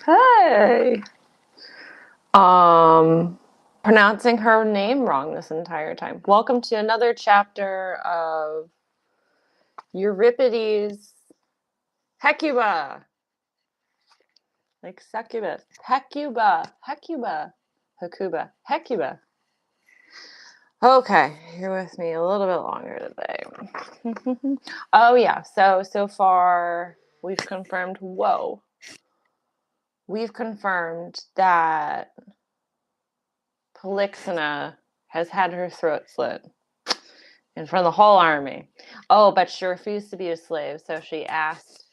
Hey. Pronouncing her name wrong this entire time. Welcome to another chapter of Euripides' Hecuba. Like succubus. Hecuba. Okay, you're with me a little bit longer today. Oh yeah, so far we've confirmed that Polixena has had her throat slit in front of the whole army. Oh, but she refused to be a slave, so she asked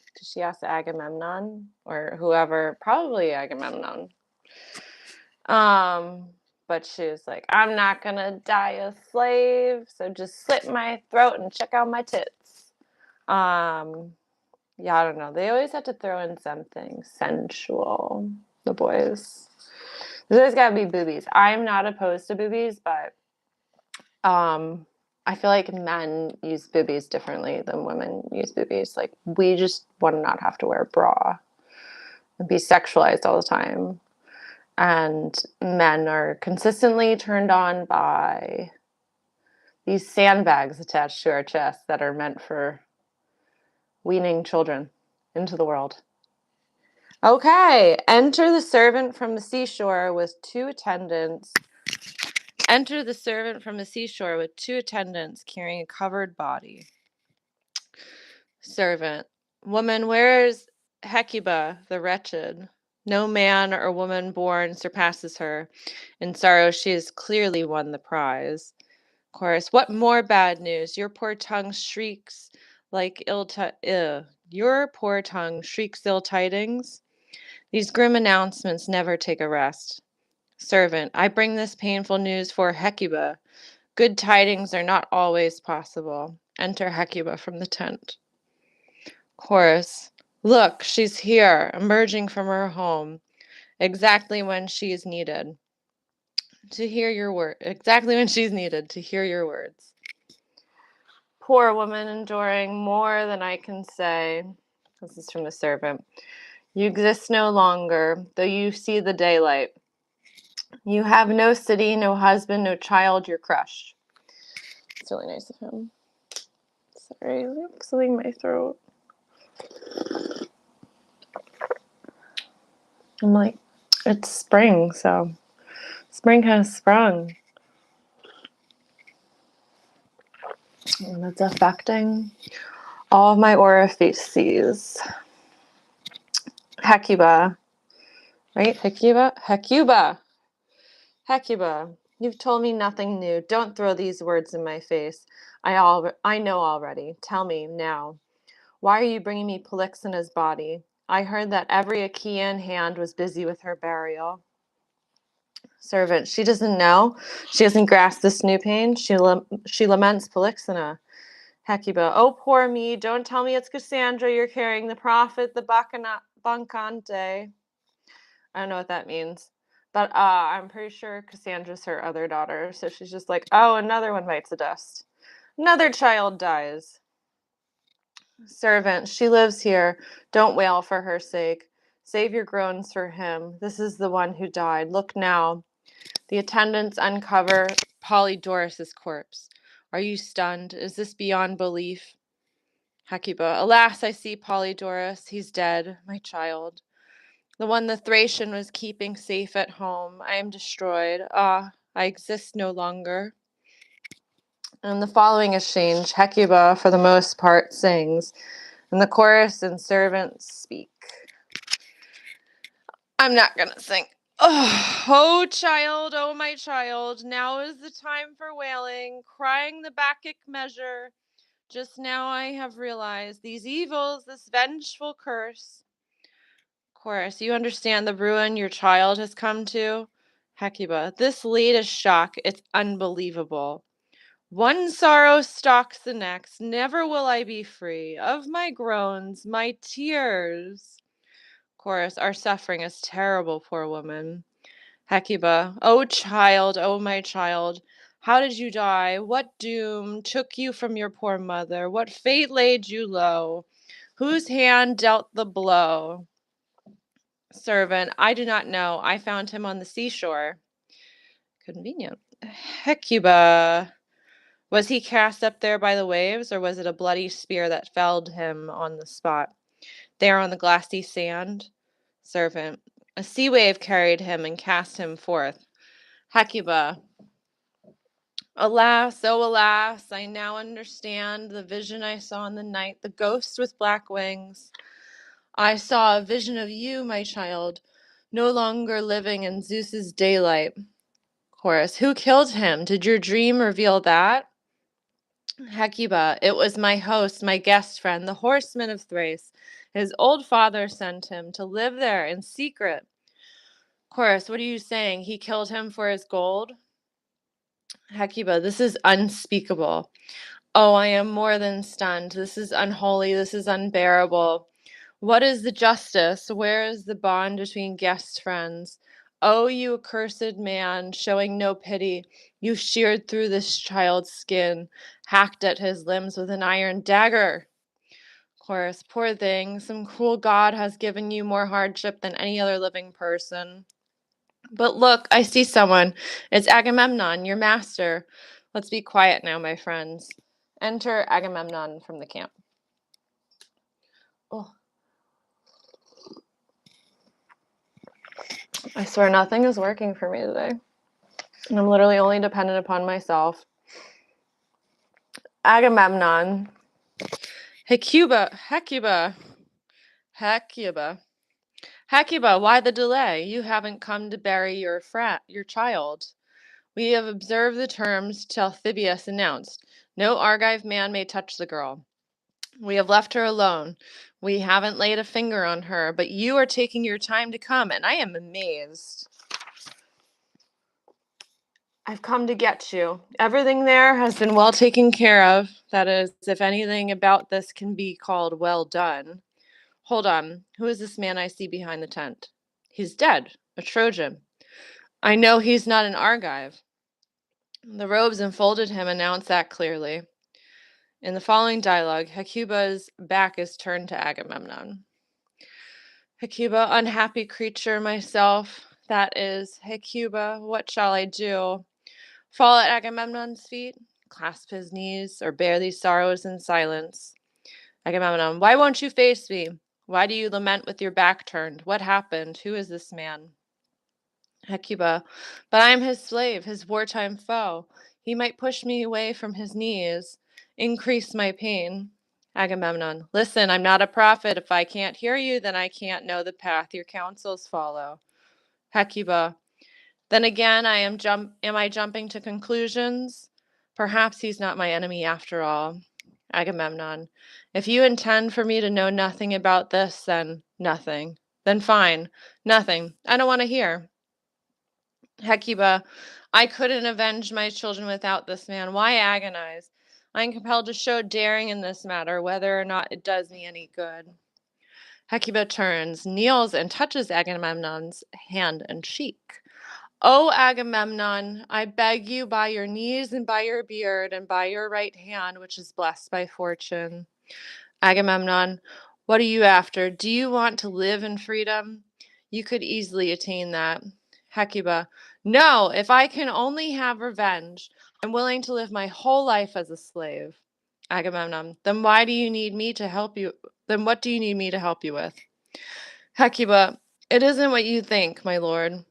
Agamemnon or whoever, probably Agamemnon. But she was like, I'm not gonna die a slave, so just slit my throat and check out my tits. Yeah, I don't know. They always have to throw in something sensual, the boys. There's gotta be boobies. I'm not opposed to boobies, but I feel like men use boobies differently than women use boobies. Like, we just want to not have to wear a bra and be sexualized all the time. And men are consistently turned on by these sandbags attached to our chest that are meant for weaning children into the world. Okay, enter the servant from the seashore with two attendants. Enter the servant from the seashore with two attendants carrying a covered body. Servant. Woman, where is Hecuba, the wretched? No man or woman born surpasses her. In sorrow she has clearly won the prize. Chorus. What more bad news? Your poor tongue shrieks ill tidings. These grim announcements never take a rest. Servant. I bring this painful news for Hecuba. Good tidings are not always possible. Enter Hecuba from the tent. Chorus. Look, she's here, emerging from her home, exactly when she is needed to hear your word. Exactly when she's needed to hear your words. Poor woman, enduring more than I can say. This is from the servant. You exist no longer, though you see the daylight. You have no city, no husband, no child. You're crushed. It's really nice of him. Sorry, I'm slitting my throat. I'm like, it's spring, so spring has sprung. And it's affecting all of my orifices. Hecuba. Right? Hecuba. You've told me nothing new. Don't throw these words in my face. I know already. Tell me now. Why are you bringing me Polixena's body? I heard that every Achaean hand was busy with her burial. Servant. She doesn't know. She hasn't grasped this new pain. She laments Polixena. Hecuba. Oh, poor me. Don't tell me it's Cassandra you're carrying, the prophet, the Bacchante. I don't know what that means. But I'm pretty sure Cassandra's her other daughter. So she's just like, oh, another one bites the dust. Another child dies. Servant. She lives here. Don't wail for her sake. Save your groans for him. This is the one who died. Look now. The attendants uncover Polydorus' corpse. Are you stunned? Is this beyond belief? Hecuba. Alas, I see Polydorus. He's dead, my child. The one the Thracian was keeping safe at home. I am destroyed. Ah, I exist no longer. In the following exchange, Hecuba, for the most part, sings, and the chorus and servants speak. I'm not going to sing. Oh, child, oh, my child, now is the time for wailing, crying the Bacchic measure. Just now I have realized these evils, this vengeful curse. Chorus, you understand the ruin your child has come to? Hecuba, this latest shock, it's unbelievable. One sorrow stalks the next, never will I be free of my groans, my tears. Chorus, our suffering is terrible, poor woman. Hecuba, oh child, oh my child, how did you die? What doom took you from your poor mother? What fate laid you low? Whose hand dealt the blow? Servant, I do not know. I found him on the seashore. Convenient. Hecuba. Was he cast up there by the waves, or was it a bloody spear that felled him on the spot? There on the glassy sand? Servant. A sea wave carried him and cast him forth. Hecuba. Alas, oh alas, I now understand the vision I saw in the night, the ghost with black wings. I saw a vision of you, my child, no longer living in Zeus's daylight. Chorus. Who killed him? Did your dream reveal that? Hecuba. It was my host, my guest friend, the horseman of Thrace. His old father sent him to live there in secret. Chorus. What are you saying? He killed him for his gold? Hecuba. This is unspeakable. Oh, I am more than stunned. This is unholy. This is unbearable. What is the justice? Where is the bond between guest friends? Oh, you accursed man, showing no pity, you sheared through this child's skin, hacked at his limbs with an iron dagger. Chorus, poor thing, some cruel god has given you more hardship than any other living person. But look, I see someone. It's Agamemnon, your master. Let's be quiet now, my friends. Enter Agamemnon from the camp. Oh. I swear nothing is working for me today. I'm literally only dependent upon myself. Agamemnon. Hecuba. Hecuba, why the delay? You haven't come to bury your child. We have observed the terms Talthybius announced. No Argive man may touch the girl. We have left her alone. We haven't laid a finger on her, but you are taking your time to come, and I am amazed. I've come to get you. Everything there has been well taken care of. That is, if anything about this can be called well done. Hold on. Who is this man I see behind the tent? He's dead. A Trojan. I know he's not an Argive. The robes enfolded him announce that clearly. In the following dialogue, Hecuba's back is turned to Agamemnon. Hecuba, unhappy creature myself. That is, Hecuba, what shall I do? Fall at Agamemnon's feet, clasp his knees, or bear these sorrows in silence. Agamemnon, why won't you face me? Why do you lament with your back turned? What happened? Who is this man? Hecuba, but I am his slave, his wartime foe. He might push me away from his knees, increase my pain. Agamemnon, listen, I'm not a prophet. If I can't hear you, then I can't know the path your counsels follow. Hecuba, then again, am I jumping to conclusions? Perhaps he's not my enemy after all. Agamemnon, if you intend for me to know nothing about this, then nothing. Then fine, nothing. I don't want to hear. Hecuba, I couldn't avenge my children without this man. Why agonize? I am compelled to show daring in this matter, whether or not it does me any good. Hecuba turns, kneels, and touches Agamemnon's hand and cheek. O Agamemnon, I beg you by your knees and by your beard and by your right hand, which is blessed by fortune. Agamemnon, what are you after? Do you want to live in freedom? You could easily attain that. Hecuba, no, if I can only have revenge, I'm willing to live my whole life as a slave. Agamemnon, then why do you need me to help you? Then what do you need me to help you with? Hecuba, it isn't what you think, my lord.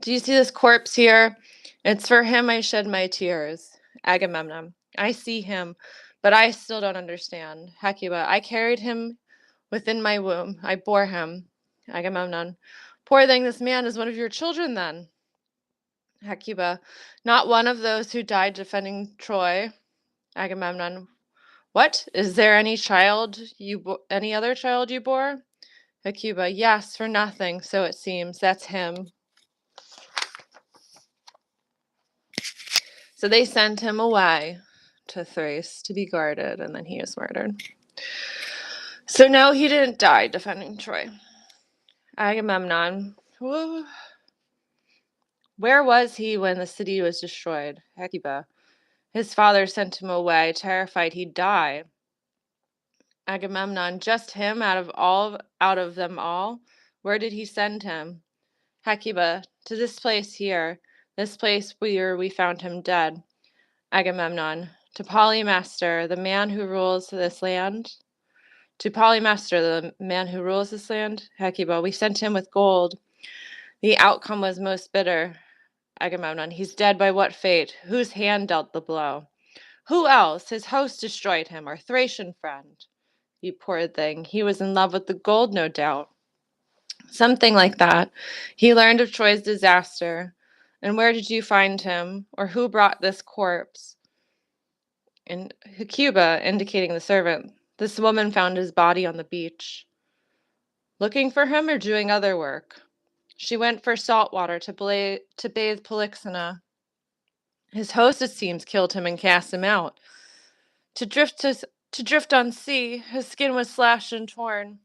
Do you see this corpse here? It's for him I shed my tears. Agamemnon, I see him, but I still don't understand. Hecuba, I carried him within my womb. I bore him. Agamemnon, poor thing, this man is one of your children then. Hecuba, not one of those who died defending Troy. Agamemnon, what? Is there any other child you bore? Hecuba, yes, for nothing, so it seems. That's him. So they sent him away to Thrace to be guarded, and then he was murdered. So no, he didn't die defending Troy. Agamemnon, where was he when the city was destroyed? Hecuba, his father sent him away, terrified he'd die. Agamemnon, just him out of them all? Where did he send him? Hecuba, to this place here, this place where we found him dead. Agamemnon, to Polymaster, the man who rules this land. To Polymaster, the man who rules this land. Hecuba, we sent him with gold. The outcome was most bitter. Agamemnon, he's dead by what fate? Whose hand dealt the blow? Who else? His host destroyed him, our Thracian friend. You poor thing, he was in love with the gold, no doubt. Something like that. He learned of Troy's disaster. And where did you find him? Or who brought this corpse? And Hecuba, indicating the servant, this woman found his body on the beach. Looking for him or doing other work? She went for salt water to bathe Polyxena. His host, it seems, killed him and cast him out. To drift on sea, his skin was slashed and torn.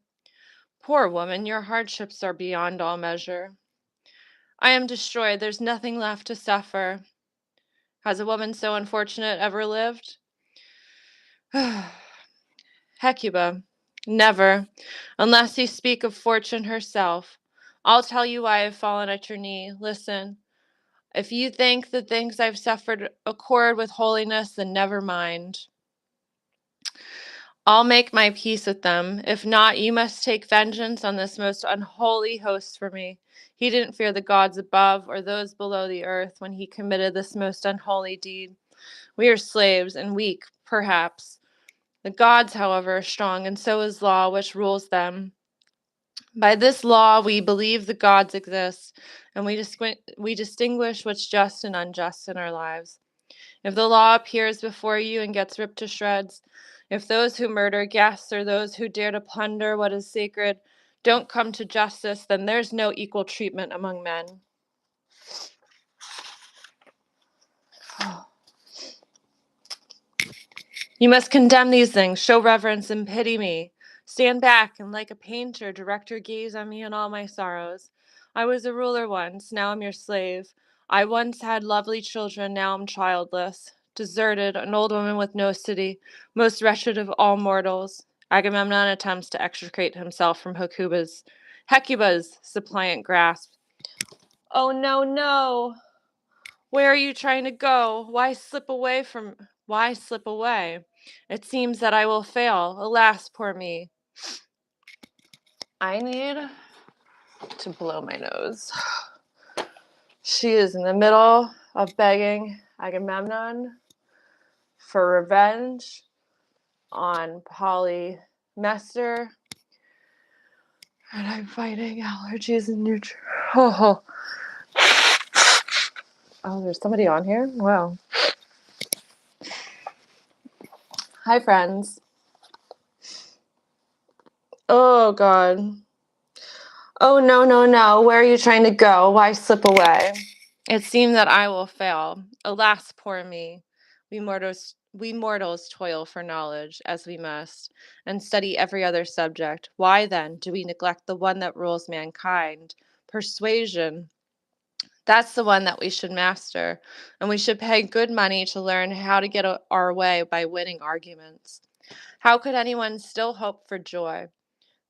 Poor woman, your hardships are beyond all measure. I am destroyed. There's nothing left to suffer. Has a woman so unfortunate ever lived? Hecuba, never, unless you speak of fortune herself. I'll tell you why I've fallen at your knee. Listen, if you think the things I've suffered accord with holiness, then never mind. I'll make my peace with them. If not, you must take vengeance on this most unholy host for me. He didn't fear the gods above or those below the earth when he committed this most unholy deed. We are slaves and weak, perhaps. The gods, however, are strong, and so is law, which rules them. By this law, we believe the gods exist, and we distinguish what's just and unjust in our lives. If the law appears before you and gets ripped to shreds, if those who murder guests or those who dare to plunder what is sacred don't come to justice, then there's no equal treatment among men. You must condemn these things, show reverence and pity me. Stand back and like a painter direct your gaze on me and all my sorrows. I was a ruler once, now I'm your slave. I once had lovely children, now I'm childless. Deserted, an old woman with no city, most wretched of all mortals. Agamemnon attempts to extricate himself from Hecuba's suppliant grasp. Oh, no, no! Where are you trying to go? Why slip away? It seems that I will fail. Alas, poor me. I need to blow my nose. She is in the middle of begging Agamemnon for revenge on Polymester. And I'm fighting allergies and nutrition. Oh, there's somebody on here? Wow. Hi, friends. Oh, God. Oh, no, no, no. Where are you trying to go? Why slip away? It seems that I will fail. Alas, poor me. We mortals toil for knowledge, as we must, and study every other subject. Why, then, do we neglect the one that rules mankind? Persuasion. That's the one that we should master, and we should pay good money to learn how to get our way by winning arguments. How could anyone still hope for joy?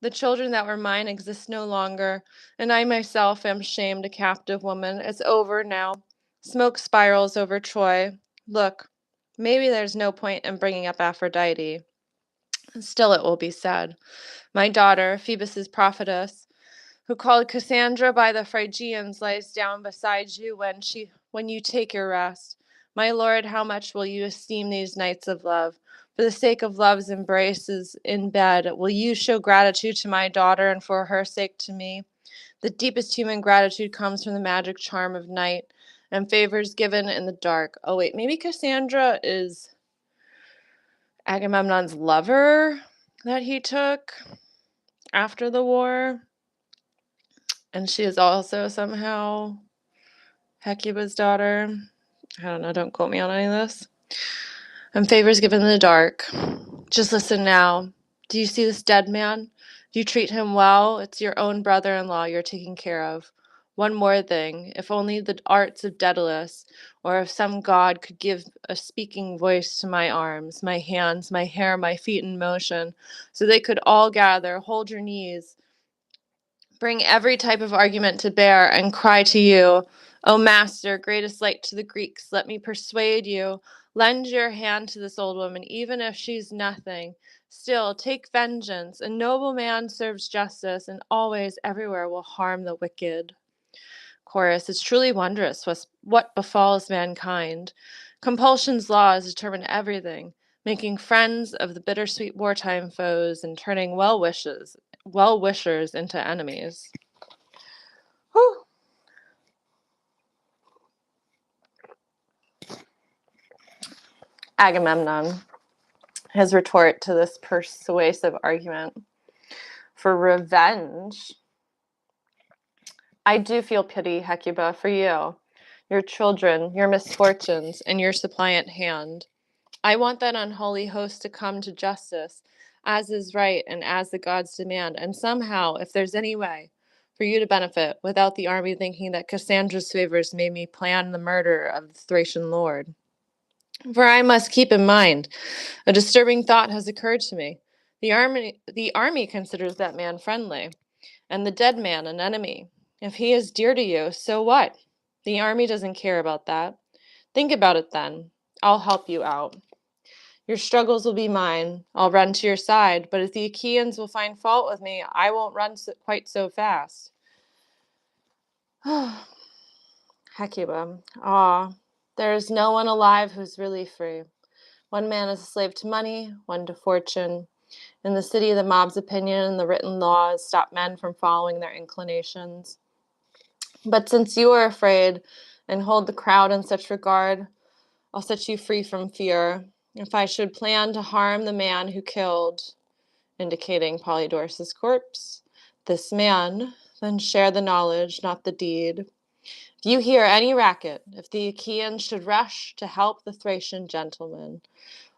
The children that were mine exist no longer, and I myself am shamed, a captive woman. It's over now. Smoke spirals over Troy. Look, maybe there's no point in bringing up Aphrodite. Still, it will be said. My daughter, Phoebus's prophetess, who called Cassandra by the Phrygians, lies down beside you when you take your rest. My lord, how much will you esteem these nights of love? For the sake of love's embraces in bed, will you show gratitude to my daughter and for her sake to me? The deepest human gratitude comes from the magic charm of night and favors given in the dark. Oh wait, maybe Cassandra is Agamemnon's lover that he took after the war. And she is also somehow Hecuba's daughter. I don't know, don't quote me on any of this. And favors given in the dark. Just listen now. Do you see this dead man? Do you treat him well? It's your own brother-in-law you're taking care of. One more thing. If only the arts of Daedalus, or if some god could give a speaking voice to my arms, my hands, my hair, my feet in motion, so they could all gather, hold your knees, bring every type of argument to bear and cry to you, O master, greatest light to the Greeks, let me persuade you. Lend your hand to this old woman, even if she's nothing. Still, take vengeance. A noble man serves justice, and always, everywhere, will harm the wicked. Chorus, it's truly wondrous what befalls mankind. Compulsion's laws determine everything, making friends of the bittersweet wartime foes and turning well-wishers into enemies. Whew. Agamemnon, his retort to this persuasive argument. For revenge, I do feel pity, Hecuba, for you, your children, your misfortunes, and your suppliant hand. I want that unholy host to come to justice, as is right and as the gods demand, and somehow, if there's any way, for you to benefit, without the army thinking that Cassandra's favors made me plan the murder of the Thracian lord. For I must keep in mind, a disturbing thought has occurred to me. The army considers that man friendly, and the dead man an enemy. If he is dear to you, so what? The army doesn't care about that. Think about it then. I'll help you out. Your struggles will be mine. I'll run to your side, but if the Achaeans will find fault with me, I won't run quite so fast. Hecuba, there is no one alive who's really free. One man is a slave to money, one to fortune. In the city, the mob's opinion and the written laws stop men from following their inclinations. But since you are afraid and hold the crowd in such regard, I'll set you free from fear. If I should plan to harm the man who killed, indicating Polydorus' corpse, this man, then share the knowledge, not the deed. If you hear any racket, if the Achaeans should rush to help the Thracian gentleman,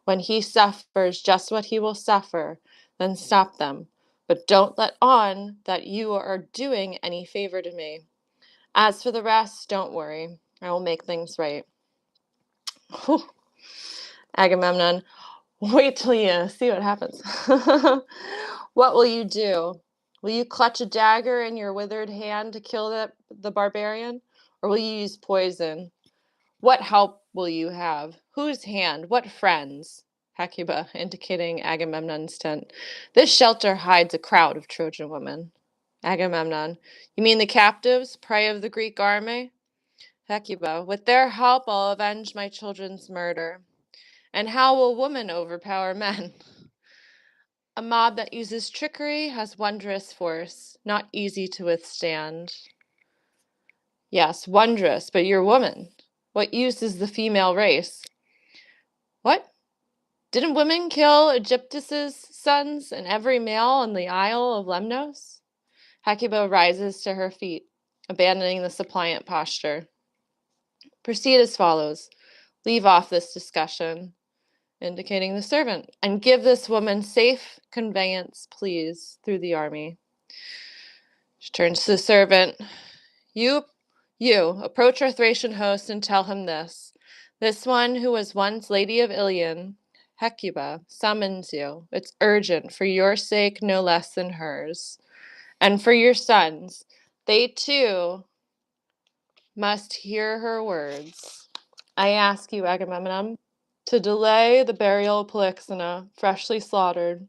when he suffers just what he will suffer, then stop them. But don't let on that you are doing any favor to me. As for the rest, don't worry. I will make things right. Whew. Agamemnon, wait till you see what happens. What will you do? Will you clutch a dagger in your withered hand to kill the barbarian? Or will you use poison? What help will you have? Whose hand? What friends? Hecuba, indicating Agamemnon's tent. This shelter hides a crowd of Trojan women. Agamemnon, you mean the captives, prey of the Greek army? Hecuba, with their help I'll avenge my children's murder. And how will women overpower men? A mob that uses trickery has wondrous force, not easy to withstand. Yes, wondrous, but you're woman. What use is the female race? What? Didn't women kill Aegyptus' sons and every male in the Isle of Lemnos? Hecuba rises to her feet, abandoning the suppliant posture. Proceed as follows. Leave off this discussion, indicating the servant, and give this woman safe conveyance, please, through the army. She turns to the servant. You, approach our Thracian host and tell him this. This one who was once Lady of Ilion, Hecuba, summons you. It's urgent, for your sake no less than hers. And for your sons, they too must hear her words. I ask you, Agamemnon, to delay the burial of Polyxena, freshly slaughtered.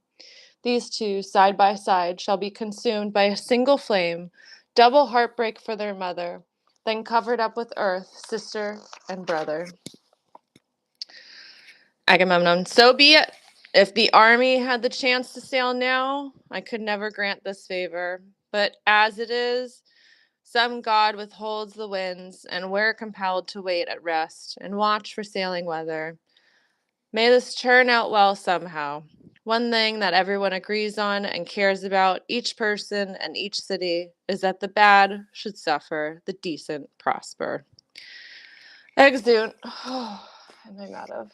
These two, side by side, shall be consumed by a single flame, double heartbreak for their mother, then covered up with earth, sister and brother. Agamemnon, so be it. If the army had the chance to sail now, I could never grant this favor. But as it is, some god withholds the winds, and we're compelled to wait at rest and watch for sailing weather. May this turn out well somehow. One thing that everyone agrees on and cares about, each person and each city, is that the bad should suffer, the decent prosper. Exeunt. I'm out of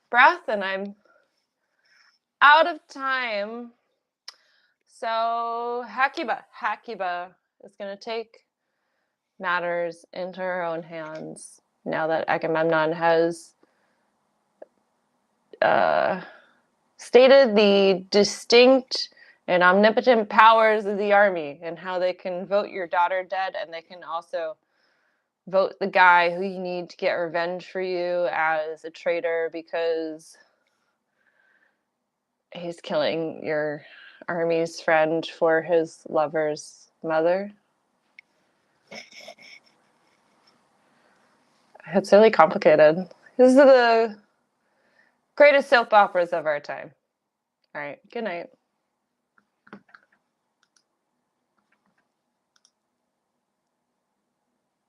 breath and I'm out of time. So Hecuba is going to take matters into her own hands now that Agamemnon has stated the distinct and omnipotent powers of the army, and how they can vote your daughter dead, and they can also vote the guy who you need to get revenge for you as a traitor because he's killing your army's friend for his lover's mother. It's really complicated. This is the greatest soap operas of our time. All right, good night.